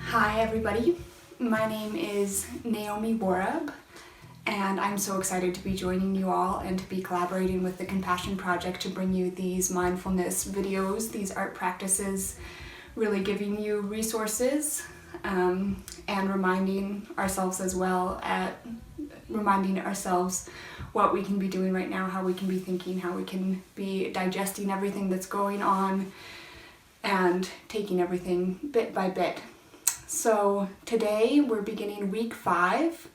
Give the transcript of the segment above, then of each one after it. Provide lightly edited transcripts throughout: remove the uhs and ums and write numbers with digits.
Hi everybody, my name is Naomi Worob and I'm so excited to be joining you all and to be collaborating with the Compassion Project to bring you these mindfulness videos, these art practices, really giving you resources and reminding ourselves as well reminding ourselves what we can be doing right now, how we can be thinking, how we can be digesting everything that's going on and taking everything bit by bit. So today we're beginning week 5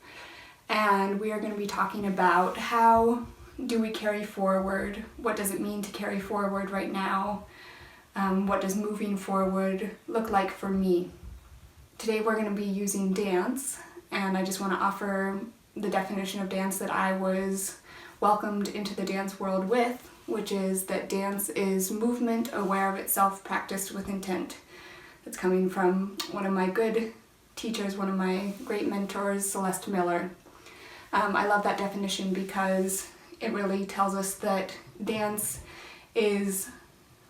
and we are going to be talking about how do we carry forward, what does it mean to carry forward right now, what does moving forward look like for me. Today we're going to be using dance, and I just want to offer the definition of dance that I was welcomed into the dance world with, which is that dance is movement aware of itself practiced with intent. It's coming from one of my good teachers, one of my great mentors, Celeste Miller. I love that definition because it really tells us that dance is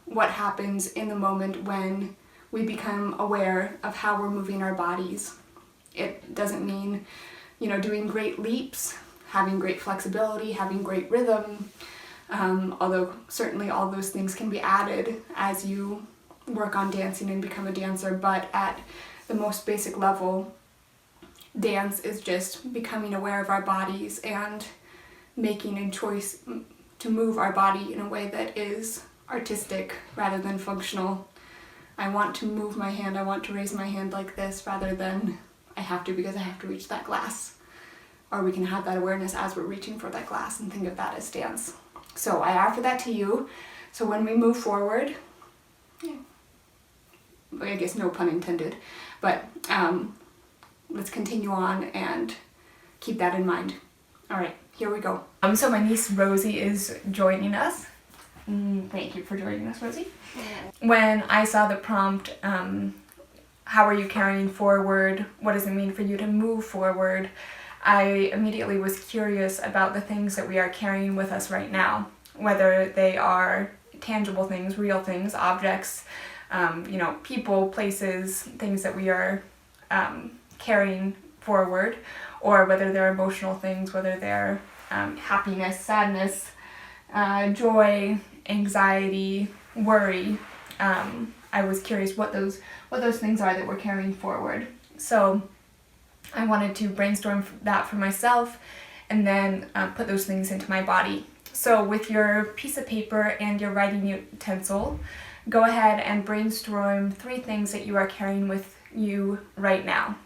what happens in the moment when we become aware of how we're moving our bodies. It doesn't mean, doing great leaps, having great flexibility, having great rhythm, although certainly all those things can be added as you work on dancing and become a dancer, but at the most basic level, dance is just becoming aware of our bodies and making a choice to move our body in a way that is artistic rather than functional. I want to move my hand, I want to raise my hand like this rather than I have to because I have to reach that glass. Or we can have that awareness as we're reaching for that glass and think of that as dance. So I offer that to you. So when we move forward, I guess no pun intended, but let's continue on and keep that in mind. All right, here we go. So my niece Rosie is joining us. Thank you for joining us, Rosie. When I saw the prompt, how are you carrying forward? What does it mean for you to move forward? I immediately was curious about the things that we are carrying with us right now, whether they are tangible things, real things, objects, people, places, things that we are carrying forward, or whether they're emotional things, whether they're happiness, sadness, joy, anxiety, worry. I was curious what those things are that we're carrying forward. So I wanted to brainstorm that for myself and then put those things into my body. So with your piece of paper and your writing utensil, go ahead and brainstorm 3 things that you are carrying with you right now.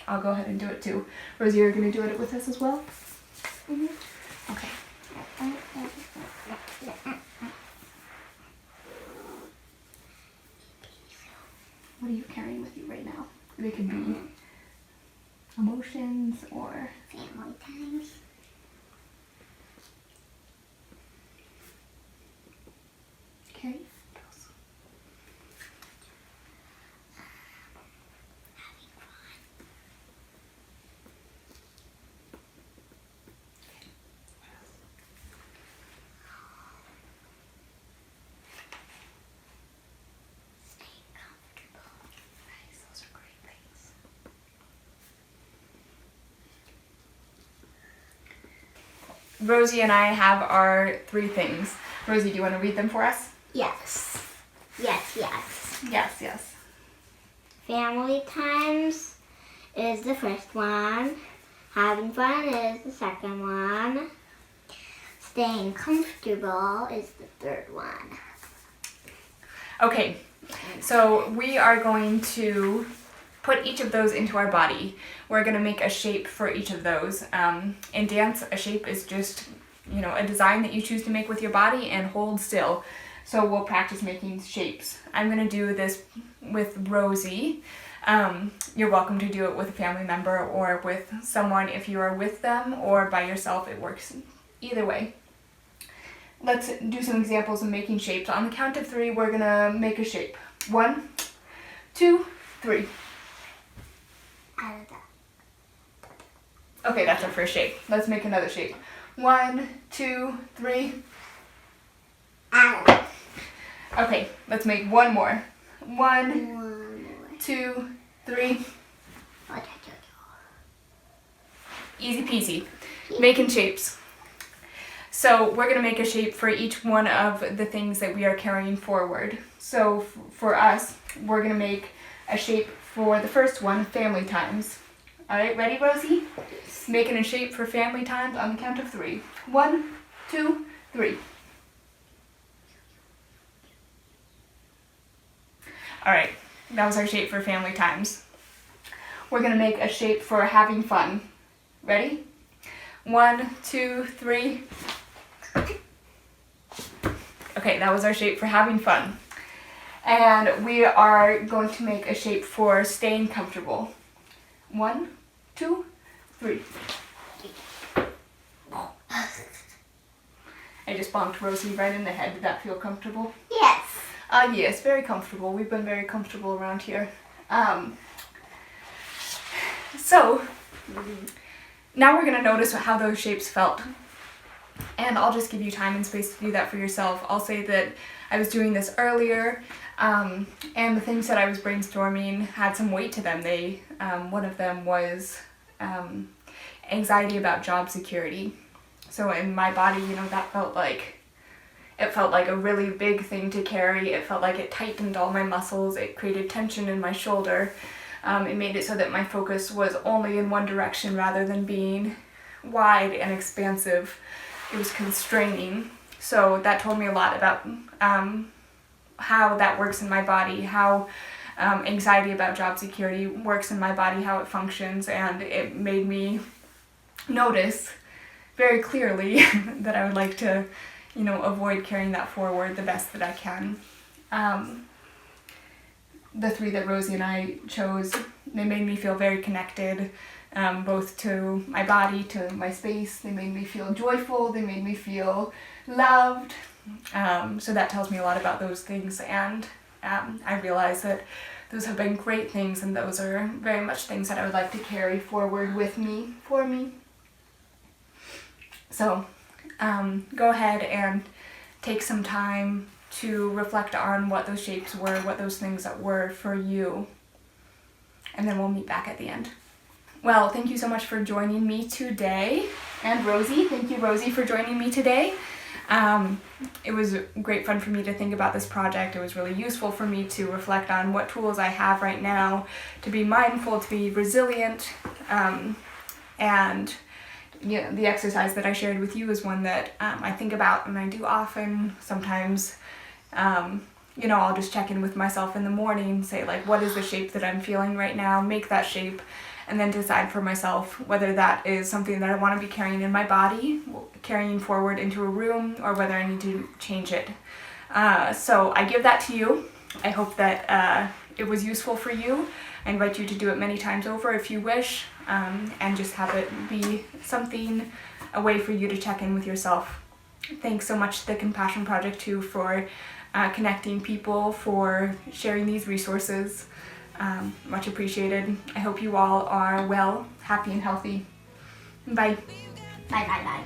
I'll go ahead and do it too. Rosie, you're going to do it with us as well? Mm-hmm. Okay. What are you carrying with you right now? They could be emotions or family times. Okay. Rosie and I have our 3 things. Rosie, do you want to read them for us? Yes. Yes. Family times is the first one. Having fun is the second one. Staying comfortable is the third one. Okay, so we are going to put each of those into our body. We're going to make a shape for each of those. In dance, a shape is just, a design that you choose to make with your body and hold still. So we'll practice making shapes. I'm going to do this with Rosie. You're welcome to do it with a family member or with someone if you are with them, or by yourself. It works either way. Let's do some examples of making shapes. On the count of 3, we're going to make a shape. 1, 2, 3. Okay, that's our first shape. Let's make another shape. 1, 2, 3. Okay, let's make one more. 1, 2, 3. Easy peasy. Making shapes. So we're going to make a shape for each one of the things that we are carrying forward. So for us, we're going to make a shape for the first one, family times. Alright, ready, Rosie? Making a shape for family times on the count of 3. 1, 2, 3. Alright, that was our shape for family times. We're going to make a shape for having fun. Ready? 1, 2, 3. Okay, that was our shape for having fun. And we are going to make a shape for staying comfortable. 1, 2, 3. I just bonked Rosie right in the head. Did that feel comfortable? Yes. Yes, very comfortable. We've been very comfortable around here. So, now we're going to notice how those shapes felt. And I'll just give you time and space to do that for yourself. I'll say that I was doing this earlier, and the things that I was brainstorming had some weight to them. One of them was anxiety about job security. So in my body, that felt like a really big thing to carry. It felt like it tightened all my muscles. It created tension in my shoulder. It made it so that my focus was only in one direction rather than being wide and expansive. It was constraining. So that told me a lot about how that works in my body, how anxiety about job security works in my body, how it functions, and it made me notice very clearly that I would like to, avoid carrying that forward the best that I can. The 3 that Rosie and I chose, they made me feel very connected, both to my body, to my space. They made me feel joyful. They made me feel loved. So that tells me a lot about those things, and I realize that those have been great things, and those are very much things that I would like to carry forward with me, for me. So go ahead and take some time to reflect on what those shapes were, what those things that were for you, and then we'll meet back at the end. Well, thank you so much for joining me today. And Rosie, thank you, Rosie, for joining me today. It was great fun for me to think about this project. It was really useful for me to reflect on what tools I have right now to be mindful, to be resilient, and the exercise that I shared with you is one that I think about and I do often. Sometimes, I'll just check in with myself in the morning, say what is the shape that I'm feeling right now, make that shape, and then decide for myself whether that is something that I want to be carrying in my body, carrying forward into a room, or whether I need to change it. So I give that to you. I hope that it was useful for you. I invite you to do it many times over if you wish, and just have it be a way for you to check in with yourself. Thanks so much to the Compassion Project too for connecting people, for sharing these resources. Much appreciated. I hope you all are well, happy, and healthy. Bye. Bye.